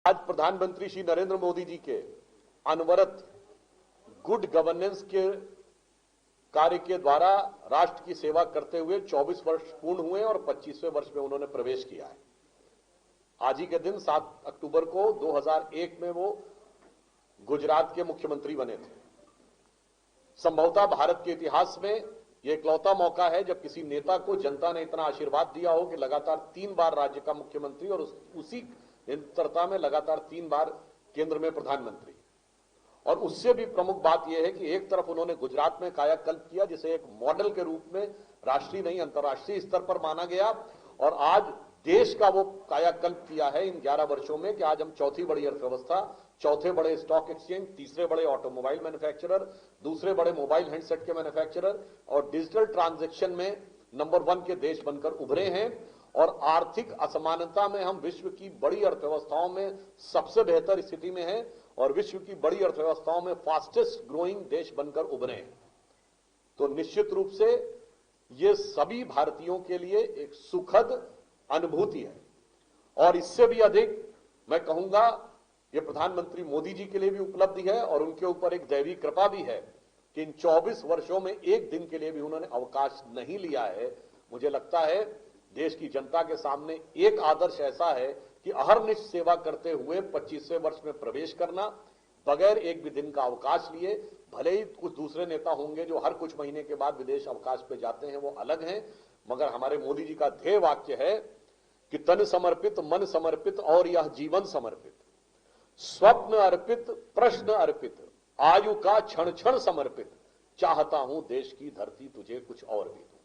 आज प्रधानमंत्री श्री नरेंद्र मोदी जी के अनवरत गुड गवर्नेंस के कार्य के द्वारा राष्ट्र की सेवा करते हुए 24 वर्ष पूर्ण हुए और 25वें वर्ष में उन्होंने प्रवेश किया है। आज ही के दिन 7 अक्टूबर को 2001 में वो गुजरात के मुख्यमंत्री बने थे। संभवतः भारत के इतिहास में यह इकलौता मौका है जब किसी नेता को जनता ने इतना आशीर्वाद दिया हो कि लगातार 3 बार राज्य का मुख्यमंत्री और उसी निरंतरता में लगातार 3 बार केंद्र में प्रधानमंत्री। और उससे भी प्रमुख बात यह है कि एक तरफ उन्होंने गुजरात में कायाकल्प किया जिसे एक मॉडल के रूप में राष्ट्रीय नहीं अंतर्राष्ट्रीय स्तर पर माना गया, और आज देश का वो कायाकल्प किया है इन 11 वर्षों में कि आज हम चौथी बड़ी अर्थव्यवस्था, चौथे बड़े स्टॉक एक्सचेंज, तीसरे बड़े ऑटोमोबाइल मैन्युफैक्चरर, दूसरे बड़े मोबाइल हैंडसेट के मैन्युफैक्चरर और डिजिटल ट्रांजैक्शन में नंबर 1 के देश बनकर उभरे हैं। और आर्थिक असमानता में हम विश्व की बड़ी अर्थव्यवस्थाओं में सबसे बेहतर स्थिति में हैं और विश्व की बड़ी अर्थव्यवस्थाओं में फास्टेस्ट ग्रोइंग देश बनकर उभरे हैं। तो निश्चित रूप से ये सभी भारतीयों के लिए एक सुखद अनुभूति है। और इससे भी अधिक मैं कहूंगा ये प्रधानमंत्री मोदी जी के लिए भी उपलब्धि है और उनके ऊपर एक दैवी कृपा भी है कि इन 24 वर्षों में एक दिन के लिए भी उन्होंने अवकाश नहीं लिया है। मुझे लगता है देश की जनता के सामने एक आदर्श ऐसा है कि अहर्निश सेवा करते हुए 25वें वर्ष में प्रवेश करना बगैर एक भी दिन का अवकाश लिए। भले ही कुछ दूसरे नेता होंगे जो हर कुछ महीने के बाद विदेश अवकाश पे जाते हैं, वो अलग हैं, मगर हमारे मोदी जी का ध्येय वाक्य है कि तन समर्पित, मन समर्पित और यह जीवन समर्पित, स्वप्न अर्पित, प्रश्न अर्पित, आयु का क्षण क्षण समर्पित, चाहता हूं देश की धरती तुझे कुछ और भी दूं।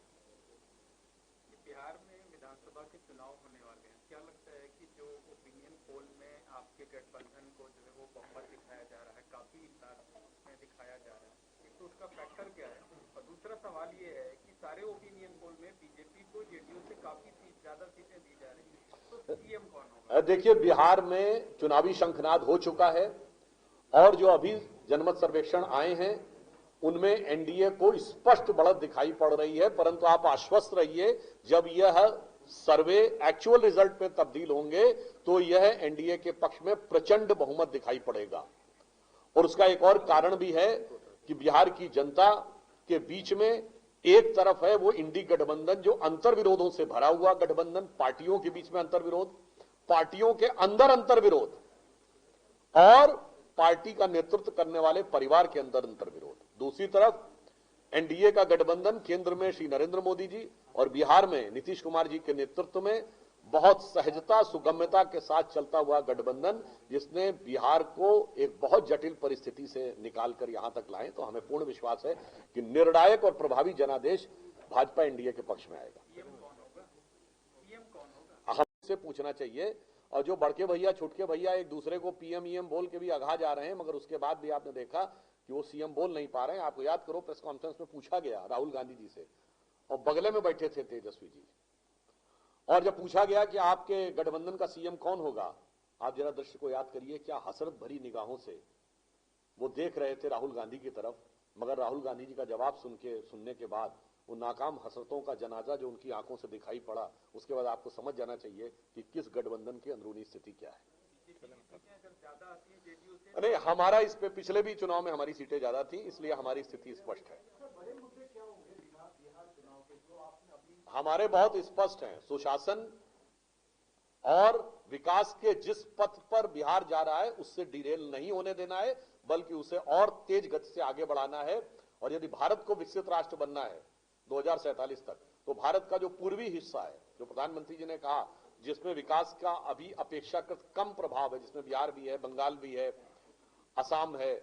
बिहार में विधानसभा के चुनाव होने वाले हैं, क्या लगता है कि जो ओपिनियन पोल में आपके गठबंधन को जो है वो बहुमत दिखाया जा रहा है, काफी में दिखाया जा रहा है, तो उसका फैक्टर क्या है? और दूसरा सवाल ये है कि सारे ओपिनियन पोल में बीजेपी को जेडीयू से काफी ज्यादा सीटें दी जा रही है, तो सीएम कौन होगा? देखिए, बिहार में चुनावी शंखनाद हो चुका है और जो अभी जनमत सर्वेक्षण आए हैं उनमें एनडीए को स्पष्ट बढ़त दिखाई पड़ रही है। परंतु आप आश्वस्त रहिए, जब यह सर्वे एक्चुअल रिजल्ट पे तब्दील होंगे तो यह एनडीए के पक्ष में प्रचंड बहुमत दिखाई पड़ेगा। और उसका एक और कारण भी है कि बिहार की जनता के बीच में एक तरफ है वो इंडी गठबंधन जो अंतर्विरोधों से भरा हुआ गठबंधन, पार्टियों के बीच में अंतर्विरोध, पार्टियों के अंदर अंतर्विरोध और पार्टी का नेतृत्व करने वाले परिवार के अंदर अंतर्विरोध। दूसरी तरफ एनडीए का गठबंधन केंद्र में श्री नरेंद्र मोदी जी और बिहार में नीतीश कुमार जी के नेतृत्व में बहुत सहजता सुगम्यता के साथ चलता हुआ गठबंधन, जिसने बिहार को एक बहुत जटिल परिस्थिति से निकालकर यहां तक लाए। तो हमें पूर्ण विश्वास है कि निर्णायक और प्रभावी जनादेश भाजपा एनडीए के पक्ष में आएगा। हमसे पूछना चाहिए। और जो बड़के भैया छुटके भैया एक दूसरे को पीएम ईएम बोल के भी आगा जा रहे हैं, मगर उसके बाद भी आपने देखा कि वो सीएम बोल नहीं पा रहे हैं। आपको याद करो, प्रेस कॉन्फ्रेंस में पूछा गया राहुल गांधी जी से और बगले में बैठे थे तेजस्वी जी, और जब पूछा गया कि आपके गठबंधन का सीएम कौन होगा, आप जरा दृश्य को याद करिए, क्या हसरत भरी निगाहों से वो देख रहे थे राहुल गांधी की तरफ। मगर राहुल गांधी जी का जवाब सुनने के बाद वो नाकाम हसरतों का जनाजा जो उनकी आंखों से दिखाई पड़ा, उसके बाद आपको समझ जाना चाहिए कि किस गठबंधन की अंदरूनी स्थिति क्या है। नहीं, हमारा इस पे पिछले भी चुनाव में हमारी सीटें ज्यादा थी, इसलिए हमारी स्थिति स्पष्ट है। हमारे बहुत स्पष्ट हैं। सुशासन और विकास के जिस पथ पर बिहार जा रहा है उससे डिरेल नहीं होने देना है, बल्कि उसे और तेज गति से आगे बढ़ाना है। और यदि भारत को विकसित राष्ट्र बनना है 2047 तक, तो भारत का जो पूर्वी हिस्सा है, जो प्रधानमंत्री जी ने कहा, जिसमें विकास का अभी अपेक्षाकृत कम प्रभाव है, जिसमें बिहार भी है, बंगाल भी है, असम है,